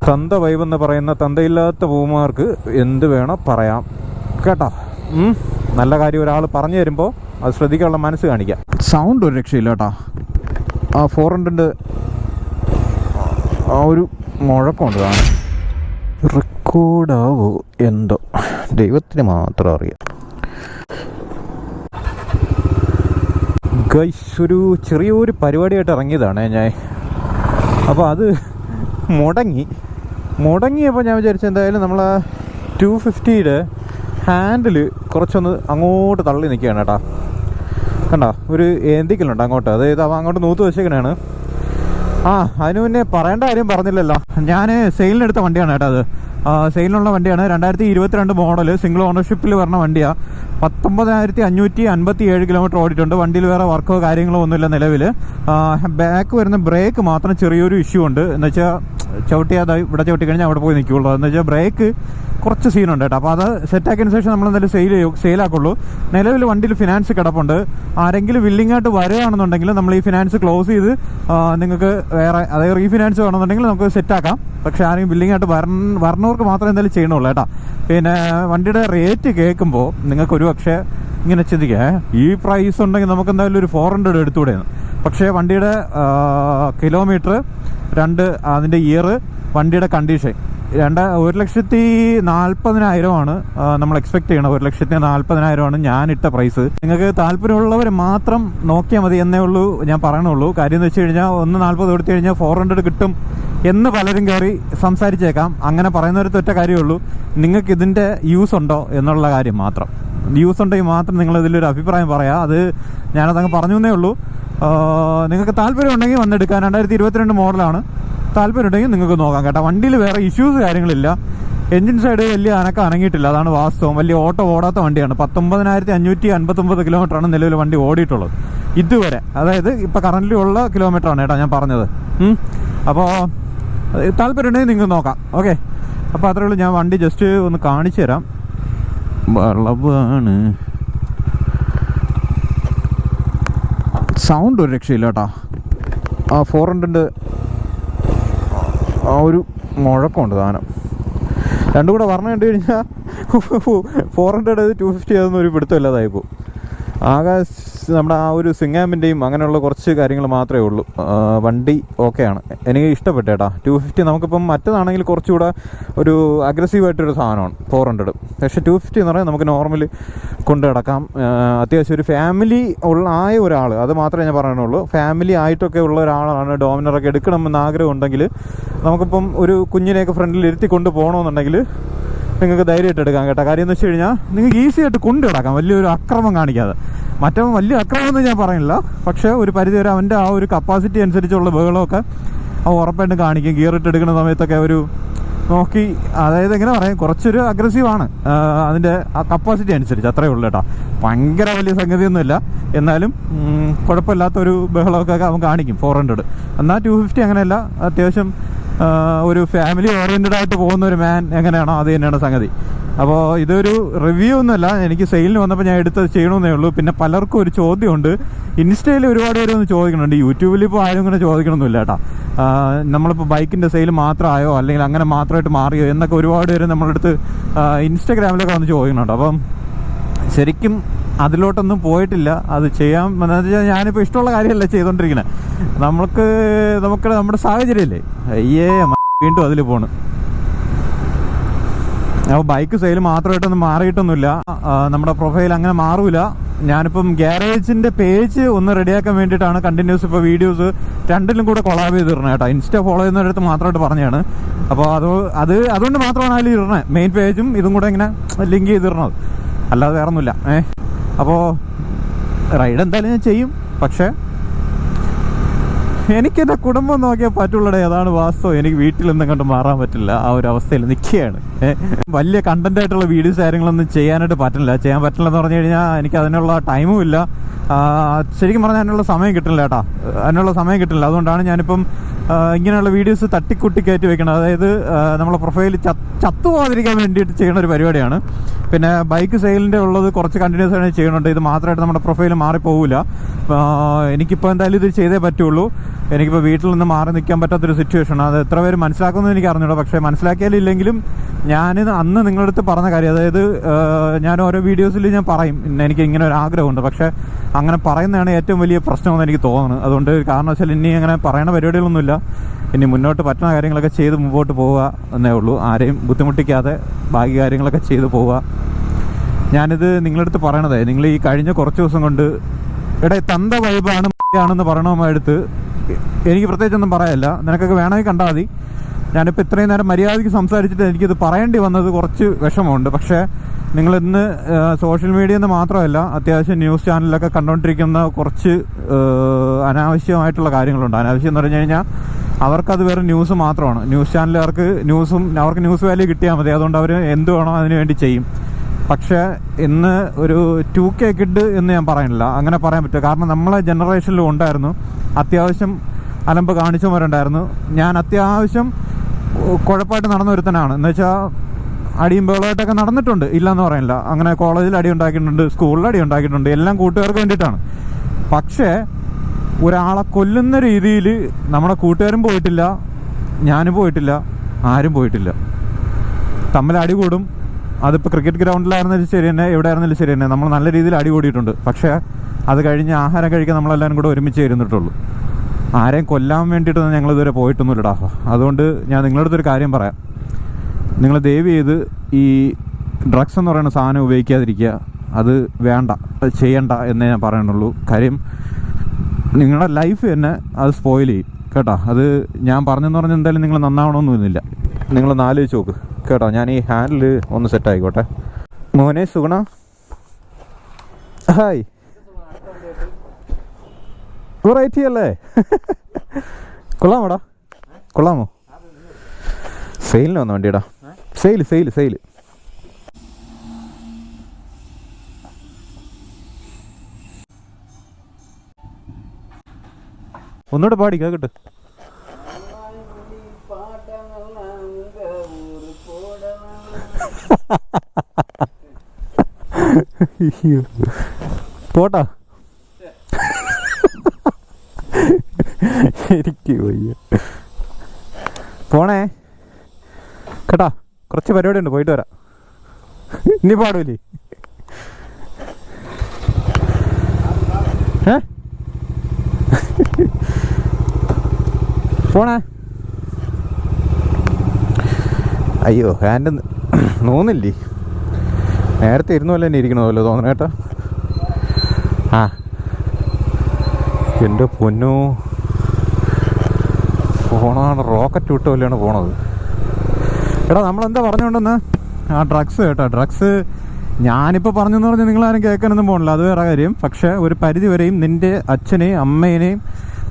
തന്ത വൈബെന്ന് പറയുന്ന തന്തയില്ലാത്ത പൂമാർക്ക് എന്ത് വേണോ പറയാം കേട്ടോ. നല്ല കാര്യം ഒരാൾ പറഞ്ഞു തരുമ്പോൾ അത് ശ്രദ്ധിക്കാനുള്ള മനസ്സ് കാണിക്കാം. സൗണ്ട് ഒരു രക്ഷയില്ല കേട്ടോ. ആ 400 ആ ഒരു മുഴക്കമുണ്ട് കാണാൻ. റെക്കോർഡാവോ എന്തോ ദൈവത്തിന് മാത്രം അറിയാം. ഗൈസ്, ഒരു ചെറിയൊരു പരിപാടിയായിട്ട് ഇറങ്ങിയതാണ് ഞാൻ. അപ്പോൾ അത് മുടങ്ങിയപ്പോൾ ഞാൻ വിചാരിച്ചു എന്തായാലും നമ്മൾ 250 ഹാൻഡിൽ കുറച്ചൊന്ന് അങ്ങോട്ട് തള്ളി നിൽക്കുകയാണ് കേട്ടോ. കണ്ടോ, ഒരു ഏന്തിക്കലുണ്ട് അങ്ങോട്ട്, അതായത് അവ അങ്ങോട്ട് നൂത്ത് വെച്ചേക്കണാണ്. അതിന് മുന്നേ പറയേണ്ട കാര്യം പറഞ്ഞില്ലല്ലോ. ഞാൻ സെയിലിനെടുത്ത വണ്ടിയാണ് കേട്ടോ. അത് സെയിലിനുള്ള വണ്ടിയാണ്. 2022 മോഡൽ സിംഗിൾ ഓണർഷിപ്പിൽ വരുന്ന വണ്ടിയാണ്. 19,557 കിലോമീറ്റർ ഓടിയിട്ടുണ്ട്. വണ്ടിയിൽ വേറെ വർക്കോ കാര്യങ്ങളോ ഒന്നുമില്ല നിലവിൽ. ബാക്ക് വരുന്ന ബ്രേക്ക് മാത്രം ചെറിയൊരു ഇഷ്യൂ ഉണ്ട്. എന്ന് വെച്ചാൽ ചവിട്ടിയാൽ ഇവിടെ ചവിട്ടി കഴിഞ്ഞാൽ അവിടെ പോയി നിൽക്കുകയുള്ളൂ. എന്ന് വെച്ചാൽ ബ്രേക്ക് കുറച്ച് സീനുണ്ട് കേട്ടോ. അപ്പോൾ അത് സെറ്റാക്കിയതിന് ശേഷം നമ്മൾ എന്തായാലും സെയിലാക്കുള്ളൂ. നിലവിൽ വണ്ടിയിൽ ഫിനാൻസ് കിടപ്പുണ്ട്. ആരെങ്കിലും വില്ലിംഗ് ആയിട്ട് വരികയാണെന്നുണ്ടെങ്കിൽ നമ്മൾ ഈ ഫിനാൻസ് ക്ലോസ് ചെയ്ത് നിങ്ങൾക്ക് വേറെ അതായത് റീഫിനാൻസ് വേണമെന്നുണ്ടെങ്കിൽ നമുക്ക് സെറ്റാക്കാം. പക്ഷേ ആരെങ്കിലും വില്ലിംഗ് ആയിട്ട് വരണവർക്ക് മാത്രമേ എന്തായാലും ചെയ്യണുള്ളൂ കേട്ടോ. പിന്നെ വണ്ടിയുടെ റേറ്റ് കേൾക്കുമ്പോൾ നിങ്ങൾക്ക് ഒരു പക്ഷേ ഇങ്ങനെ ചിന്തിക്കാം, ഈ പ്രൈസ് ഉണ്ടെങ്കിൽ നമുക്ക് എന്തായാലും ഒരു 400 എടുത്തുകൂടെയെന്ന്. പക്ഷേ വണ്ടിയുടെ കിലോമീറ്റർ, അതിൻ്റെ ഇയർ, വണ്ടിയുടെ കണ്ടീഷൻ 1,40,000 നമ്മൾ എക്സ്പെക്ട് ചെയ്യണം. 1,40,000 ഞാനിട്ട പ്രൈസ്. നിങ്ങൾക്ക് താല്പര്യമുള്ളവർ മാത്രം നോക്കിയാൽ മതി എന്നേ ഉള്ളൂ ഞാൻ പറയണുള്ളൂ. കാര്യം എന്ന് വെച്ച് കഴിഞ്ഞാൽ 1,40 കൊടുത്തു കഴിഞ്ഞാൽ 400 കിട്ടും എന്ന് പലരും കയറി സംസാരിച്ചേക്കാം. അങ്ങനെ പറയുന്നവരത്ത് ഒറ്റ കാര്യമുള്ളൂ, നിങ്ങൾക്ക് ഇതിൻ്റെ യൂസ് ഉണ്ടോ എന്നുള്ള കാര്യം മാത്രം. യൂസ് ഉണ്ടെങ്കിൽ മാത്രം നിങ്ങളിതിലൊരു അഭിപ്രായം പറയാം. അത് ഞാനതങ്ങ് പറഞ്ഞു എന്നേ ഉള്ളൂ. നിങ്ങൾക്ക് താല്പര്യം ഉണ്ടെങ്കിൽ വന്നെടുക്കാം. 2022 മോഡലാണ്. താല്പര്യം ഉണ്ടെങ്കിൽ നിങ്ങൾക്ക് നോക്കാം കേട്ടോ. വണ്ടിയിൽ വേറെ ഇഷ്യൂസ് കാര്യങ്ങളില്ല. എൻജിൻ സൈഡ് വലിയ അനങ്ങിയിട്ടില്ല, അതാണ് വാസ്തവം. വലിയ ഓട്ടോ ഓടാത്ത വണ്ടിയാണ്. 19,559 കിലോമീറ്ററാണ് നിലവിൽ വണ്ടി ഓടിയിട്ടുള്ളത് ഇതുവരെ. അതായത് ഇപ്പോൾ കറൻ്റ് ഉള്ള കിലോമീറ്ററാണ് കേട്ടോ ഞാൻ പറഞ്ഞത്. അപ്പോൾ താല്പര്യം ഉണ്ടെങ്കിൽ നിങ്ങൾക്ക് നോക്കാം. ഓക്കെ, അപ്പോൾ അത്രേ ഉള്ളൂ. ഞാൻ വണ്ടി ജസ്റ്റ് ഒന്ന് കാണിച്ചു തരാം. വളവാണ്, സൗണ്ട് ഒരു രക്ഷയില്ല കേട്ടോ. 400 ആ ഒരു മുഴക്കമുണ്ട് സാധനം. രണ്ടും കൂടെ പറഞ്ഞു കണ്ടു കഴിഞ്ഞാൽ 400 250 അതൊന്നും ഒരു പിടുത്തമില്ലാതായിപ്പോൾ. ആകെ നമ്മുടെ ആ ഒരു സിംഗാമിൻ്റെയും അങ്ങനെയുള്ള കുറച്ച് കാര്യങ്ങൾ മാത്രമേ ഉള്ളൂ. വണ്ടി ഓക്കെയാണ്, എനിക്ക് ഇഷ്ടപ്പെട്ടു കേട്ടോ. 250 നമുക്കിപ്പം മറ്റതാണെങ്കിൽ കുറച്ചുകൂടെ ഒരു അഗ്രസീവായിട്ടൊരു സാധനമാണ് 400. പക്ഷേ 250 എന്ന് പറഞ്ഞാൽ നമുക്ക് നോർമൽ കൊണ്ട് കിടക്കാം. അത്യാവശ്യം ഒരു ഫാമിലി ആയ ഒരാൾ, അത് മാത്രമേ ഞാൻ പറയണുള്ളൂ. ഫാമിലി ആയിട്ടൊക്കെ ഉള്ള ഒരാളാണ് ഡോമിനറൊക്കെ എടുക്കണമെന്ന് ആഗ്രഹം ഉണ്ടെങ്കിൽ, നമുക്കിപ്പം ഒരു കുഞ്ഞിനെയൊക്കെ ഫ്രണ്ടിൽ ഇരുത്തി കൊണ്ട് പോകണമെന്നുണ്ടെങ്കിൽ നിങ്ങൾക്ക് ധൈര്യമായിട്ട് എടുക്കാം കേട്ടോ. കാര്യം എന്ന് വെച്ച് കഴിഞ്ഞാൽ നിങ്ങൾക്ക് ഈസി ആയിട്ട് കൊണ്ടു കിടക്കാം, വലിയൊരു അക്രമം കാണിക്കാതെ. മറ്റവൻ വലിയ അക്രമമൊന്നും ഞാൻ പറയുന്നില്ല, പക്ഷേ ഒരു പരിധി വരെ അവൻ്റെ ആ ഒരു കപ്പാസിറ്റി അനുസരിച്ചുള്ള ബഹളമൊക്കെ അവൻ ഉറപ്പായിട്ടും കാണിക്കും. ഗിയർ ഇട്ട് എടുക്കുന്ന സമയത്തൊക്കെ ഒരു നോക്കി, അതായത് എങ്ങനെ പറയാം, കുറച്ചൊരു അഗ്രസീവാണ് അതിൻ്റെ ആ കപ്പാസിറ്റി അനുസരിച്ച്. അത്രയേ ഉള്ളൂ കേട്ടോ. ഭയങ്കര വലിയ സംഗതിയൊന്നുമില്ല, എന്നാലും കുഴപ്പമില്ലാത്തൊരു ബഹളമൊക്കെ അവൻ കാണിക്കും 400. എന്നാൽ 250 അങ്ങനെയല്ല. അത്യാവശ്യം ഒരു ഫാമിലി ഓറിയൻറ്റഡ് ആയിട്ട് പോകുന്ന ഒരു മാൻ എങ്ങനെയാണോ അത് തന്നെയാണ് സംഗതി. അപ്പോൾ ഇതൊരു റിവ്യൂ ഒന്നുമല്ല, എനിക്ക് സെയിലിന് വന്നപ്പോൾ ഞാൻ എടുത്ത് ചെയ്യണമെന്നേ ഉള്ളൂ. പിന്നെ പലർക്കും ഒരു ചോദ്യമുണ്ട്, ഇൻസ്റ്റയിൽ ഒരുപാട് പേര് ഒന്ന് ചോദിക്കുന്നുണ്ട്, യൂട്യൂബിൽ ഇപ്പോൾ ആരും ഇങ്ങനെ ചോദിക്കണമെന്നില്ല കേട്ടോ. നമ്മളിപ്പോൾ ബൈക്കിൻ്റെ സെയിൽ മാത്രമായോ അല്ലെങ്കിൽ അങ്ങനെ മാത്രമായിട്ട് മാറിയോ എന്നൊക്കെ ഒരുപാട് പേര് നമ്മളടുത്ത് ഇൻസ്റ്റഗ്രാമിലൊക്കെ വന്ന് ചോദിക്കുന്നുണ്ട്. അപ്പം ശരിക്കും അതിലോട്ടൊന്നും പോയിട്ടില്ല. അത് ചെയ്യാൻ എന്ന് വെച്ചാൽ ഞാനിപ്പോൾ ഇഷ്ടമുള്ള കാര്യമല്ല ചെയ്തുകൊണ്ടിരിക്കുന്നത്. നമ്മുടെ സാഹചര്യമല്ലേ, വീണ്ടും അതിൽ പോണ്. അപ്പോൾ ബൈക്ക് സെയിൽ മാത്രമായിട്ടൊന്നും മാറിയിട്ടൊന്നുമില്ല. നമ്മുടെ പ്രൊഫൈൽ അങ്ങനെ മാറൂല. ഞാനിപ്പം ഗ്യാരേജിൻ്റെ പേജ് ഒന്ന് റെഡിയാക്കാൻ വേണ്ടിയിട്ടാണ് കണ്ടിന്യൂസ് ഇപ്പോൾ വീഡിയോസ് രണ്ടിലും കൂടെ കൊളാബ് ചെയ്തിരുന്നത് കേട്ടോ. ഇൻസ്റ്റ ഫോളോ ചെയ്യുന്നവരടുത്ത് മാത്രമായിട്ട് പറഞ്ഞതാണ്. അപ്പോൾ അതുകൊണ്ട് മാത്രമാണ് അതിൽ ഇടണത്. മെയിൻ പേജും ഇതും കൂടെ ഇങ്ങനെ ലിങ്ക് ചെയ്തിടണത്, അല്ലാതെ വേറെ ഒന്നുമില്ല. അപ്പോൾ റൈഡ് എന്തായാലും ഞാൻ ചെയ്യും. പക്ഷേ എനിക്കെൻ്റെ കുടുംബം നോക്കിയാൽ പറ്റുള്ളടേ, അതാണ് വാസ്തവം. എനിക്ക് വീട്ടിൽ നിന്നും കണ്ട് മാറാൻ പറ്റില്ല, ആ ഒരു അവസ്ഥയിൽ നിൽക്കുകയാണ്. വലിയ കണ്ടന്റ് ആയിട്ടുള്ള വീഡിയോസ് കാര്യങ്ങളൊന്നും ചെയ്യാൻ പറ്റില്ലെന്ന് പറഞ്ഞു കഴിഞ്ഞാൽ എനിക്ക് അതിനുള്ള ടൈമും ഇല്ല. ശരിക്കും പറഞ്ഞാൽ അതിനുള്ള സമയം കിട്ടില്ല കേട്ടോ. അതുകൊണ്ടാണ് ഞാനിപ്പം ഇങ്ങനെയുള്ള വീഡിയോസ് തട്ടിക്കുട്ടി കയറ്റി വെക്കണം. അതായത് നമ്മളെ പ്രൊഫൈൽ ചത്തുപോകാതിരിക്കാൻ വേണ്ടിയിട്ട് ചെയ്യുന്ന ഒരു പരിപാടിയാണ്. പിന്നെ ബൈക്ക് സെയിലിൻ്റെ ഉള്ളത് കുറച്ച് കണ്ടിന്യൂസ് ആയിട്ട് ചെയ്യുന്നുണ്ട്. ഇത് മാത്രമായിട്ട് നമ്മുടെ പ്രൊഫൈൽ മാറിപ്പോവില്ല. എനിക്കിപ്പോൾ എന്തായാലും ഇത് ചെയ്തേ പറ്റുള്ളൂ. എനിക്കിപ്പോൾ വീട്ടിൽ നിന്ന് മാറി നിൽക്കാൻ പറ്റാത്തൊരു സിറ്റുവേഷനാണ്. അത് എത്ര പേര് മനസ്സിലാക്കുമെന്ന് എനിക്ക് അറിഞ്ഞൂടാ. പക്ഷേ മനസ്സിലാക്കിയാലില്ലെങ്കിലും ഞാൻ അന്ന് നിങ്ങളുടെ അടുത്ത് പറഞ്ഞ കാര്യം, അതായത് ഞാൻ ഓരോ വീഡിയോസിൽ ഞാൻ പറയും എനിക്ക് ഇങ്ങനെ ഒരു ആഗ്രഹമുണ്ട്, പക്ഷേ അങ്ങനെ പറയുന്നതാണ് ഏറ്റവും വലിയ പ്രശ്നമെന്ന് എനിക്ക് തോന്നുന്നത്. അതുകൊണ്ട് കാരണവശാൽ ഇനി അങ്ങനെ പറയുന്ന പരിപാടികളൊന്നുമില്ല. ഇനി മുന്നോട്ട് പറ്റുന്ന കാര്യങ്ങളൊക്കെ ചെയ്ത് മുമ്പോട്ട് പോവുക എന്നേ ഉള്ളൂ. ആരെയും ബുദ്ധിമുട്ടിക്കാതെ ബാക്കി കാര്യങ്ങളൊക്കെ ചെയ്ത് പോവുക. ഞാനിത് നിങ്ങളടുത്ത് പറയണതേ, നിങ്ങൾ ഈ കഴിഞ്ഞ കുറച്ച് ദിവസം കൊണ്ട് തന്ത വൈബാണ് ആണെന്ന് പറയണമായിട്ട് എനിക്ക് പ്രത്യേകിച്ചൊന്നും പറയാനില്ല. നിനക്കൊക്കെ വേണമെങ്കിൽ കണ്ടാൽ മതി. ഞാനിപ്പോൾ ഇത്രയും നേരം മര്യാദയ്ക്ക് സംസാരിച്ചിട്ട് എനിക്കിത് പറയേണ്ടി വന്നത് കുറച്ച് വിഷമമുണ്ട്. പക്ഷേ നിങ്ങളിന്ന് സോഷ്യൽ മീഡിയയിൽ നിന്ന് മാത്രമല്ല, അത്യാവശ്യം ന്യൂസ് ചാനലിലൊക്കെ കണ്ടുകൊണ്ടിരിക്കുന്ന കുറച്ച് അനാവശ്യമായിട്ടുള്ള കാര്യങ്ങളുണ്ട്. അനാവശ്യം എന്ന് പറഞ്ഞു കഴിഞ്ഞാൽ അവർക്കത് വെറും ന്യൂസ് മാത്രമാണ്. ന്യൂസ് ചാനലുകാർക്ക് അവർക്ക് ന്യൂസ് വാല്യൂ കിട്ടിയാൽ മതി. അതുകൊണ്ട് അവർ എന്ത് വേണോ അതിന് വേണ്ടി ചെയ്യും. പക്ഷേ ഇന്ന് ഒരു 2K കിഡ് എന്ന് ഞാൻ പറയുന്നില്ല, അങ്ങനെ പറയാൻ പറ്റും. കാരണം നമ്മളെ ജനറേഷനിലും ഉണ്ടായിരുന്നു അത്യാവശ്യം അലമ്പ് കാണിച്ചവരുണ്ടായിരുന്നു. ഞാൻ അത്യാവശ്യം കുഴപ്പമായിട്ട് നടന്ന ഒരുത്തനാണ്. എന്ന് വെച്ചാൽ അടിയും ബഹളമായിട്ടൊക്കെ നടന്നിട്ടുണ്ട്, ഇല്ലയെന്ന് പറയുന്നില്ല. അങ്ങനെ കോളേജിൽ അടി ഉണ്ടാക്കിയിട്ടുണ്ട്, സ്കൂളിൽ അടി ഉണ്ടാക്കിയിട്ടുണ്ട്, എല്ലാം കൂട്ടുകാർക്ക് വേണ്ടിയിട്ടാണ്. പക്ഷേ ഒരാളെ കൊല്ലുന്ന രീതിയിൽ നമ്മുടെ കൂട്ടുകാരും പോയിട്ടില്ല, ഞാനും പോയിട്ടില്ല, ആരും പോയിട്ടില്ല. തമ്മിൽ അടി കൂടും. അതിപ്പോൾ ക്രിക്കറ്റ് ഗ്രൗണ്ടിലായിരുന്നാലും ശരി തന്നെ, എവിടെ ആയിരുന്നാലും ശരി തന്നെ, നമ്മൾ നല്ല രീതിയിൽ അടി കൂടിയിട്ടുണ്ട്. പക്ഷേ അത് കഴിഞ്ഞ് ആഹാരം കഴിക്കാൻ നമ്മളെല്ലാവരും കൂടെ ഒരുമിച്ച് ഇരുന്നിട്ടുള്ളൂ. ആരെയും കൊല്ലാൻ വേണ്ടിയിട്ടൊന്നും ഞങ്ങളിതുവരെ പോയിട്ടൊന്നുമില്ലടാ. അതുകൊണ്ട് ഞാൻ നിങ്ങളുടെ അടുത്തൊരു കാര്യം പറയാം. നിങ്ങൾ ദയവ് ചെയ്ത് ഈ ഡ്രഗ്സ് എന്ന് പറയുന്ന സാധനം ഉപയോഗിക്കാതിരിക്കുക. അത് വേണ്ട, അത് ചെയ്യണ്ട എന്നേ ഞാൻ പറയണുള്ളൂ. കാര്യം നിങ്ങളുടെ ലൈഫ് തന്നെ അത് സ്പോയിൽ ചെയ്യും കേട്ടോ. അത് ഞാൻ പറഞ്ഞെന്ന് പറഞ്ഞാൽ എന്തായാലും നിങ്ങൾ നന്നാവണമെന്നൊന്നുമില്ല. നിങ്ങളൊന്ന് ആലോചിച്ച് നോക്ക് കേട്ടോ. ഞാൻ ഈ ഹാൻഡിൽ ഒന്ന് സെറ്റായിക്കോട്ടെ. മോനെ സുഗുണ, ഹായ്, വെറൈറ്റി അല്ലേ? കൊള്ളാമോടാ? കൊള്ളാമോ? സെയിലിന് വന്ന വണ്ടിയടാ. സെയിൽ ഒന്നുകൂടെ പാടി കേട്ടോ. പോട്ടാ, എനിക്ക് വയ്യ. പോണേ കേട്ടാ, കുറച്ച് പരിപാടി ഉണ്ട്, പോയിട്ട് വരാം. ഇനി പാടൂലേ? പോണേ. അയ്യോ, ഹാൻഡ് നോന്നില്ലേ? നേരത്തെ ഇരുന്നു പോലെ തന്നെ ഇരിക്കണമല്ലോ തോന്നണ കേട്ടോ. ആ എൻ്റെ പൊന്നോ, പോണാണ് റോക്കറ്റ് വിട്ട പോലെയാണ് പോണത്. എടാ നമ്മളെന്താ പറഞ്ഞുകൊണ്ടെന്ന്? ആ ഡ്രഗ്സ് കേട്ടോ. ഡ്രഗ്സ് ഞാനിപ്പോൾ പറഞ്ഞെന്ന് പറഞ്ഞാൽ നിങ്ങളാരും കേൾക്കാനൊന്നും പോകണില്ല, അത് വേറെ കാര്യം. പക്ഷേ ഒരു പരിധി വരെയും നിൻ്റെ അച്ഛനെയും അമ്മേനെയും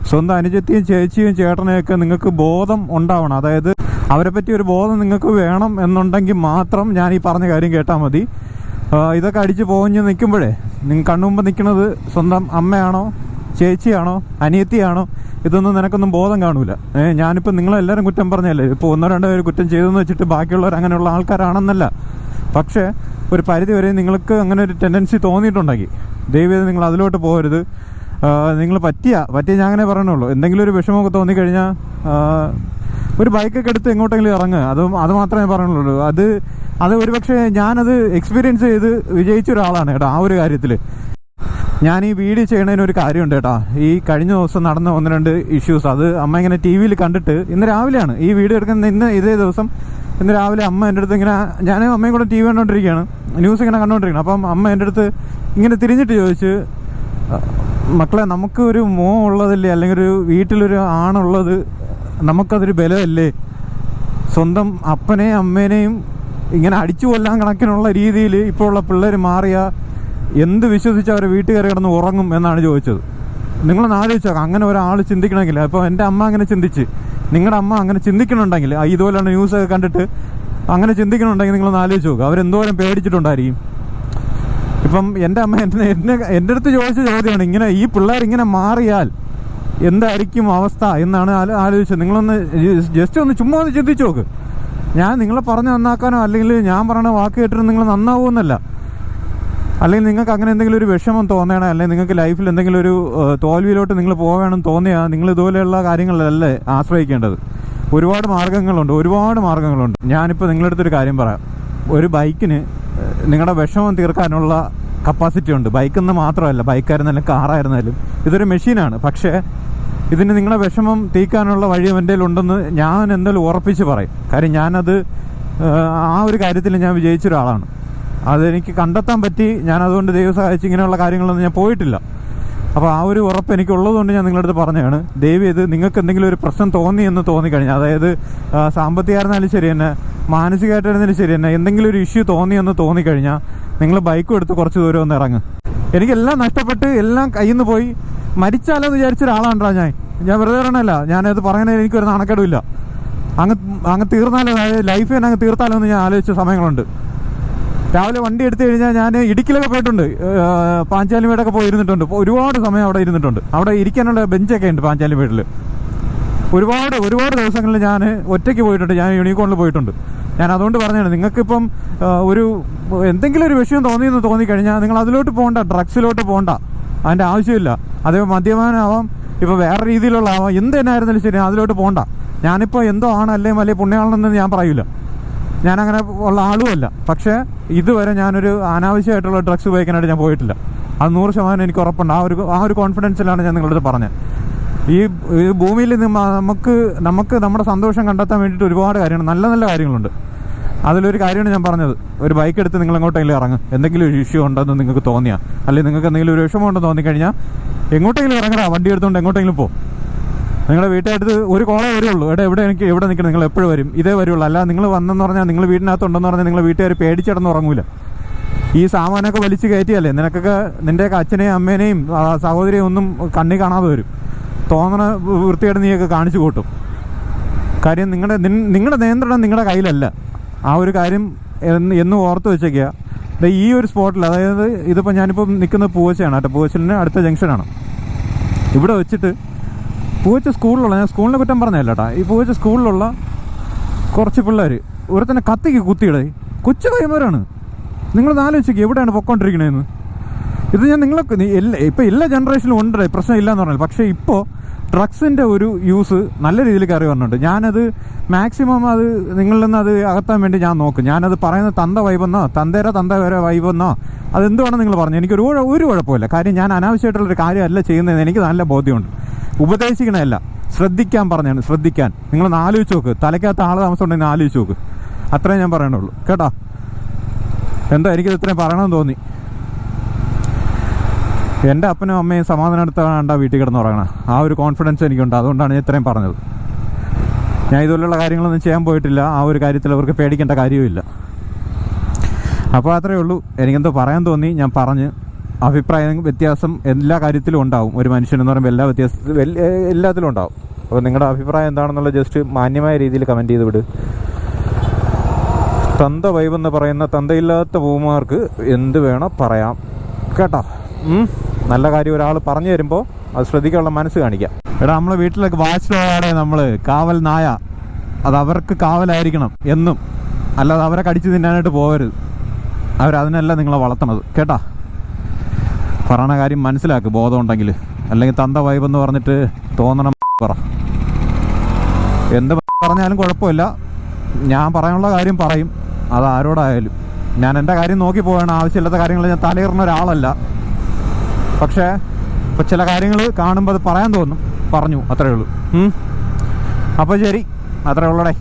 സ്വന്തം അനുജത്തെയും ചേച്ചിയും ചേട്ടനെയൊക്കെ നിങ്ങൾക്ക് ബോധം ഉണ്ടാവണം. അതായത് അവരെ പറ്റി ഒരു ബോധം നിങ്ങൾക്ക് വേണം എന്നുണ്ടെങ്കിൽ മാത്രം ഞാൻ ഈ പറഞ്ഞ കാര്യം കേട്ടാൽ മതി. ഇതൊക്കെ അടിച്ച് പോഞ്ഞ് നിൽക്കുമ്പോഴേ നിങ്ങൾ കണ്ണുമുമ്പ് നിൽക്കുന്നത് സ്വന്തം അമ്മയാണോ ചേച്ചിയാണോ അനിയത്തിയാണോ ഇതൊന്നും നിനക്കൊന്നും ബോധം കാണൂല. ഞാനിപ്പോൾ നിങ്ങളെല്ലാവരും കുറ്റം പറഞ്ഞല്ലേ, ഇപ്പോൾ 1-2 പേര് കുറ്റം ചെയ്തെന്ന് വെച്ചിട്ട് ബാക്കിയുള്ളവർ അങ്ങനെയുള്ള ആൾക്കാരാണെന്നല്ല. പക്ഷേ ഒരു പരിധി വരെ നിങ്ങൾക്ക് അങ്ങനെ ഒരു ടെൻഡൻസി തോന്നിയിട്ടുണ്ടെങ്കിൽ ദയവേത് നിങ്ങൾ അതിലോട്ട് പോകരുത്. നിങ്ങൾ പറ്റിയ ഞാൻ അങ്ങനെ പറയണുള്ളൂ. എന്തെങ്കിലും ഒരു വിഷമമൊക്കെ തോന്നിക്കഴിഞ്ഞാൽ ഒരു ബൈക്കൊക്കെ എടുത്ത് എങ്ങോട്ടെങ്കിലും ഇറങ്ങുക. അത് മാത്രമേ പറയുള്ളൂ. അത് ഒരുപക്ഷെ ഞാനത് എക്സ്പീരിയൻസ് ചെയ്ത് വിജയിച്ച ഒരാളാണ് കേട്ടോ. ആ ഒരു കാര്യത്തിൽ ഞാൻ ഈ വീഡിയോ ചെയ്യണതിനൊരു കാര്യമുണ്ട് കേട്ടോ. ഈ കഴിഞ്ഞ ദിവസം നടന്ന 1-2 ഇഷ്യൂസ് അത് അമ്മ ഇങ്ങനെ ടി വിയിൽ കണ്ടിട്ട്, ഇന്ന് രാവിലെയാണ് ഈ വീഡിയോ എടുക്കുന്ന, ഇതേ ദിവസം ഇന്ന് രാവിലെ അമ്മ എൻ്റെ അടുത്ത് ഇങ്ങനെ, ഞാനും അമ്മയും കൂടെ ടി വി കണ്ടുകൊണ്ടിരിക്കുകയാണ്, ന്യൂസ് ഇങ്ങനെ കണ്ടുകൊണ്ടിരിക്കണം. അപ്പം അമ്മ എൻ്റെ അടുത്ത് ഇങ്ങനെ തിരിഞ്ഞിട്ട് ചോദിച്ച്, മക്കളെ നമുക്ക് ഒരു മോൻ ഉള്ളതല്ലേ, അല്ലെങ്കിൽ ഒരു വീട്ടിലൊരു ആണുള്ളത് നമുക്കതൊരു ബലമല്ലേ? സ്വന്തം അപ്പനെയും അമ്മേനെയും ഇങ്ങനെ അടിച്ചു കൊല്ലാൻ കണക്കിനുള്ള രീതിയിൽ ഇപ്പോൾ ഉള്ള പിള്ളേർ മാറിയ എന്ത് വിശ്വസിച്ച് അവരെ വീട്ടുകാർ കിടന്ന് ഉറങ്ങും എന്നാണ് ചോദിച്ചത്. നിങ്ങളൊന്ന് ആലോചിച്ചോ, അങ്ങനെ ഒരാൾ ചിന്തിക്കണമെങ്കിൽ. അപ്പോൾ എൻ്റെ അമ്മ അങ്ങനെ ചിന്തിച്ച്, നിങ്ങളുടെ അമ്മ അങ്ങനെ ചിന്തിക്കണമെങ്കിൽ, ഇതുപോലെയുള്ള ന്യൂസൊക്കെ കണ്ടിട്ട് അങ്ങനെ ചിന്തിക്കണമെങ്കിൽ നിങ്ങളൊന്ന് ആലോചിച്ച് നോക്കുക, അവരെന്തോരം പേടിച്ചിട്ടുണ്ടായിരിക്കും. ഇപ്പം എൻ്റെ അമ്മ എൻ്റെ അടുത്ത് ചോദിച്ച ചോദ്യമാണ്, ഇങ്ങനെ ഈ പിള്ളേർ ഇങ്ങനെ മാറിയാൽ എന്തായിരിക്കും അവസ്ഥ എന്നാണ് ആലോചിച്ചത്. നിങ്ങളൊന്ന് ജസ്റ്റ് ഒന്ന് ചുമ്മാ ഒന്ന് ചിന്തിച്ച് നോക്ക്. ഞാൻ നിങ്ങളെ പറഞ്ഞ് നന്നാക്കാനോ അല്ലെങ്കിൽ ഞാൻ പറയുന്ന വാക്ക് കേട്ടിട്ട് നിങ്ങൾ നന്നാവുമെന്നല്ല, അല്ലെങ്കിൽ നിങ്ങൾക്ക് അങ്ങനെ എന്തെങ്കിലും ഒരു വിഷമം തോന്നണേ, അല്ലെങ്കിൽ നിങ്ങൾക്ക് ലൈഫിൽ എന്തെങ്കിലും ഒരു തോൽവിയിലോട്ട് നിങ്ങൾ പോകണമെന്ന് തോന്നിയാൽ നിങ്ങൾ ഇതുപോലെയുള്ള കാര്യങ്ങളല്ലേ ആശ്രയിക്കേണ്ടത്. ഒരുപാട് മാർഗ്ഗങ്ങളുണ്ട്. ഞാനിപ്പോൾ നിങ്ങളുടെ അടുത്തൊരു കാര്യം പറയാം. ഒരു ബൈക്കിന് നിങ്ങളുടെ വിഷമം തീർക്കാനുള്ള കപ്പാസിറ്റി ഉണ്ട്. ബൈക്കെന്ന് മാത്രമല്ല, ബൈക്കായിരുന്നാലും കാറായിരുന്നാലും ഇതൊരു മെഷീനാണ്. പക്ഷേ ഇതിന് നിങ്ങളുടെ വിഷമം തീർക്കാനുള്ള വഴി എൻ്റെ ഉണ്ടെന്ന് ഞാൻ എന്തായാലും ഉറപ്പിച്ച് പറയും. കാര്യം ഞാനത് ആ ഒരു കാര്യത്തിൽ ഞാൻ വിജയിച്ച ഒരാളാണ്. അതെനിക്ക് കണ്ടെത്താൻ പറ്റി. ഞാൻ അതുകൊണ്ട് ദൈവം സഹായിച്ച് ഇങ്ങനെയുള്ള കാര്യങ്ങളൊന്നും ഞാൻ പോയിട്ടില്ല. അപ്പോൾ ആ ഒരു ഉറപ്പ് എനിക്കുള്ളതുകൊണ്ട് ഞാൻ നിങ്ങളുടെ അടുത്ത് പറഞ്ഞതാണ്. ദയവ് ചെയ്ത് നിങ്ങൾക്ക് എന്തെങ്കിലും ഒരു പ്രശ്നം തോന്നിയെന്ന് തോന്നിക്കഴിഞ്ഞാൽ, അതായത് സാമ്പത്തികമായിരുന്നാലും ശരി തന്നെ, മാനസികമായിട്ടായിരുന്നാലും ശരി തന്നെ, എന്തെങ്കിലും ഒരു ഇഷ്യൂ തോന്നിയെന്ന് തോന്നിക്കഴിഞ്ഞാൽ നിങ്ങൾ ബൈക്കും എടുത്ത് കുറച്ച് ദൂരം ഒന്ന് ഇറങ്ങും. എനിക്കെല്ലാം നഷ്ടപ്പെട്ട് എല്ലാം കയ്യിൽ നിന്ന് പോയി മരിച്ചാലെന്ന് വിചാരിച്ച ഒരാളാണ്ടാ ഞാൻ വെറുതെ പറയണല്ല. ഞാനത് പറയുന്നതിൽ എനിക്കൊരു നാണക്കേടുമില്ല. അങ്ങ് തീർന്നാലോ, അതായത് ലൈഫ് തന്നെ അങ്ങ് തീർത്താലോ എന്ന് ഞാൻ ആലോചിച്ച സമയങ്ങളുണ്ട്. രാവിലെ വണ്ടി എടുത്തു കഴിഞ്ഞാൽ ഞാൻ ഇടുക്കിയിലൊക്കെ പോയിട്ടുണ്ട്, പാഞ്ചാലിമേടൊക്കെ പോയി ഇരുന്നിട്ടുണ്ട്. ഒരുപാട് സമയം അവിടെ ഇരുന്നിട്ടുണ്ട്. അവിടെ ഇരിക്കാനുള്ള ബെഞ്ചൊക്കെ ഉണ്ട് പാഞ്ചാലിമേടിൽ. ഒരുപാട് ദിവസങ്ങളിൽ ഞാൻ ഒറ്റയ്ക്ക് പോയിട്ടുണ്ട്. ഞാൻ യൂണിക്കോണിൽ പോയിട്ടുണ്ട്. ഞാൻ അതുകൊണ്ട് പറഞ്ഞാണ്, നിങ്ങൾക്കിപ്പം ഒരു എന്തെങ്കിലും ഒരു വിഷയം തോന്നിയെന്ന് തോന്നിക്കഴിഞ്ഞാൽ നിങ്ങൾ അതിലോട്ട് പോകണ്ട, ഡ്രഗ്സിലോട്ട് പോകണ്ട. അതിൻ്റെ ആവശ്യമില്ല. അത് മദ്യപാനമാവാം, ഇപ്പോൾ വേറെ രീതിയിലുള്ള ആവാം, എന്ത് തന്നെ ആയിരുന്നാലും ശരി അതിലോട്ട് പോകണ്ട. ഞാനിപ്പോൾ എന്തോ ആണ് അല്ലെങ്കിൽ വലിയ പുണ്യമാണെന്ന് ഞാൻ പറയില്ല, ഞാനങ്ങനെ ഉള്ള ആളുമല്ല. പക്ഷേ ഇതുവരെ ഞാനൊരു അനാവശ്യമായിട്ടുള്ള ഡ്രഗ്സ് ഉപയോഗിക്കാനായിട്ട് ഞാൻ പോയിട്ടില്ല. അത് 100% എനിക്ക് ഉറപ്പുണ്ട്. ആ ഒരു കോൺഫിഡൻസിലാണ് ഞാൻ നിങ്ങളടുത്ത് പറഞ്ഞത്. ഈ ഭൂമിയിൽ നമുക്ക് നമ്മുടെ സന്തോഷം കണ്ടെത്താൻ വേണ്ടിയിട്ട് ഒരുപാട് കാര്യങ്ങൾ, നല്ല നല്ല കാര്യങ്ങളുണ്ട്. അതിലൊരു കാര്യമാണ് ഞാൻ പറഞ്ഞത്. ഒരു ബൈക്ക് എടുത്ത് നിങ്ങൾ എങ്ങോട്ടെങ്കിലും ഇറങ്ങും. എന്തെങ്കിലും ഒരു ഇഷ്യൂ ഉണ്ടെന്ന് നിങ്ങൾക്ക് തോന്നിയാൽ, അല്ലെങ്കിൽ നിങ്ങൾക്ക് എന്തെങ്കിലും ഒരു വിഷമം ഉണ്ടെന്ന് തോന്നിക്കഴിഞ്ഞാൽ എങ്ങോട്ടെങ്കിലും ഇറങ്ങടാ, വണ്ടി എടുത്തുകൊണ്ട് എങ്ങോട്ടെങ്കിലും പോകും. നിങ്ങളുടെ വീട്ടിനടുത്ത് ഒരു കോളേ വരുള്ളൂ. എവിടെ നിൽക്കണം, നിങ്ങൾ എപ്പോഴും വരും, ഇതേ വരുള്ളൂ. അല്ല നിങ്ങൾ വന്നെന്ന് പറഞ്ഞാൽ, നിങ്ങൾ വീടിനകത്തുണ്ടെന്ന് പറഞ്ഞാൽ നിങ്ങൾ വീട്ടുകാർ പേടിച്ചിടന്ന് ഉറങ്ങൂല. ഈ സാമാനമൊക്കെ വലിച്ചു കയറ്റിയല്ലേ നിനക്കൊക്കെ നിൻ്റെയൊക്കെ അച്ഛനെയും അമ്മേനെയും സഹോദരിയും ഒന്നും കണ്ണി കാണാതെ വരും. തോന്നണ വൃത്തിയായിട്ട് നീയൊക്കെ കാണിച്ചു കൂട്ടും. കാര്യം നിങ്ങളുടെ നിയന്ത്രണം നിങ്ങളുടെ കയ്യിലല്ല. ആ ഒരു കാര്യം എന്നും ഓർത്ത് വെച്ചേക്കുക. ഈ ഒരു സ്പോട്ടിൽ, അതായത് ഇതിപ്പോൾ ഞാനിപ്പോൾ നിൽക്കുന്നത് പൂവച്ചയാണ് കേട്ടോ. പൂവച്ചലിന് അടുത്ത ജംഗ്ഷനാണ്. ഇവിടെ വെച്ചിട്ട് പൂവച്ച സ്കൂളിലുള്ള, ഞാൻ സ്കൂളിനെ കുറ്റം പറഞ്ഞതല്ല കേട്ടോ, ഈ പൂവച്ച സ്കൂളിലുള്ള കുറച്ച് പിള്ളേർ ഒരുത്തന്നെ കത്തിക്ക് കുത്തിയിടേ. കൊച്ചു കൈമാരാണ്. നിങ്ങളൊന്ന് ആലോചിക്കുക എവിടെയാണ് പൊക്കോണ്ടിരിക്കണേന്ന്. ഇത് ഞാൻ ഇപ്പോൾ എല്ലാ ജനറേഷനിലും ഉണ്ട്, പ്രശ്നമില്ല എന്ന് പറഞ്ഞാൽ. പക്ഷേ ഇപ്പോൾ ഡ്രഗ്സിൻ്റെ ഒരു യൂസ് നല്ല രീതിയിൽ കയറി വരുന്നുണ്ട്. ഞാനത് മാക്സിമം അത് നിങ്ങളിൽ നിന്ന് അത് അകത്താൻ വേണ്ടി ഞാൻ നോക്കും. ഞാനത് പറയുന്നത് തന്ത വൈബെന്നോ തന്ത വരെ വൈബെന്നോ അതെന്തുവാണോ നിങ്ങൾ പറഞ്ഞു, എനിക്കൊരു കുഴപ്പമില്ല. കാര്യം ഞാൻ അനാവശ്യമായിട്ടുള്ളൊരു കാര്യമല്ല ചെയ്യുന്നതെന്ന് എനിക്ക് നല്ല ബോധ്യമുണ്ട്. ഉപദേശിക്കണമല്ല, ശ്രദ്ധിക്കാൻ പറഞ്ഞാണ്. ശ്രദ്ധിക്കാൻ നിങ്ങളൊന്ന് ആലോചിച്ച് നോക്ക്. തലയ്ക്കകത്ത് ആൾ താമസം ഉണ്ടെങ്കിൽ ആലോചിച്ച് നോക്ക്. അത്രേ ഞാൻ പറയണുള്ളൂ കേട്ടോ. എന്താ എനിക്കിത് ഇത്രയും പറയണമെന്ന് തോന്നി. എൻ്റെ അപ്പനും അമ്മയും സമാധാനപ്പെടുത്താണ്ട വീട്ടിൽ കിടന്ന് ഉറങ്ങണം. ആ ഒരു കോൺഫിഡൻസ് എനിക്കുണ്ട്. അതുകൊണ്ടാണ് ഞാൻ ഇത്രയും പറഞ്ഞത്. ഞാൻ ഇതുപോലുള്ള കാര്യങ്ങളൊന്നും ചെയ്യാൻ പോയിട്ടില്ല. ആ ഒരു കാര്യത്തിൽ അവർക്ക് പേടിക്കേണ്ട കാര്യവുമില്ല. അപ്പോൾ അത്രയേ ഉള്ളൂ. എനിക്കെന്തോ പറയാൻ തോന്നി, ഞാൻ പറഞ്ഞ്. അഭിപ്രായ വ്യത്യാസം എല്ലാ കാര്യത്തിലും ഉണ്ടാവും. ഒരു മനുഷ്യനെന്ന് പറയുമ്പോൾ എല്ലാത്തിലും ഉണ്ടാവും. അപ്പോൾ നിങ്ങളുടെ അഭിപ്രായം എന്താണെന്നുള്ള ജസ്റ്റ് മാന്യമായ രീതിയിൽ കമൻറ്റ് ചെയ്ത് വിട്. തന്ത വൈബെന്ന് പറയുന്ന തന്തയില്ലാത്ത പൂമാർക്ക് എന്ത് വേണം പറയാം കേട്ടോ. നല്ല കാര്യം ഒരാൾ പറഞ്ഞു തരുമ്പോൾ അത് ശ്രദ്ധിക്കാനുള്ള മനസ്സ് കാണിക്കാം. എടാ, നമ്മളെ വീട്ടിലൊക്കെ വാച്ച് ഡോഗാണ് നമ്മൾ, കാവൽ നായ. അത് അവർക്ക് കാവലായിരിക്കണം എന്നും, അല്ലാതെ അവരെ കടിച്ച് തിന്നാനായിട്ട് പോകരുത്. അവരതിനല്ല നിങ്ങളെ വളർത്തണത് കേട്ടാ. പറയണ കാര്യം മനസ്സിലാക്ക് ബോധം ഉണ്ടെങ്കിൽ. അല്ലെങ്കിൽ തന്ത വൈബെന്ന് പറഞ്ഞിട്ട് തോന്നണം പറ. എന്ത് പറഞ്ഞാലും കുഴപ്പമില്ല. ഞാൻ പറയാനുള്ള കാര്യം പറയും, അത് ആരോടായാലും. ഞാൻ എൻ്റെ കാര്യം നോക്കി പോവുകയാണ്. ആവശ്യമില്ലാത്ത കാര്യങ്ങൾ ഞാൻ തലയിറുന്ന ഒരാളല്ല. പക്ഷേ ഇപ്പോൾ ചില കാര്യങ്ങൾ കാണുമ്പോൾ അത് പറയാൻ തോന്നും, പറഞ്ഞു. അത്രയേ ഉള്ളൂ. അപ്പോൾ ശരി, അത്രയേ ഉള്ളൂടെ.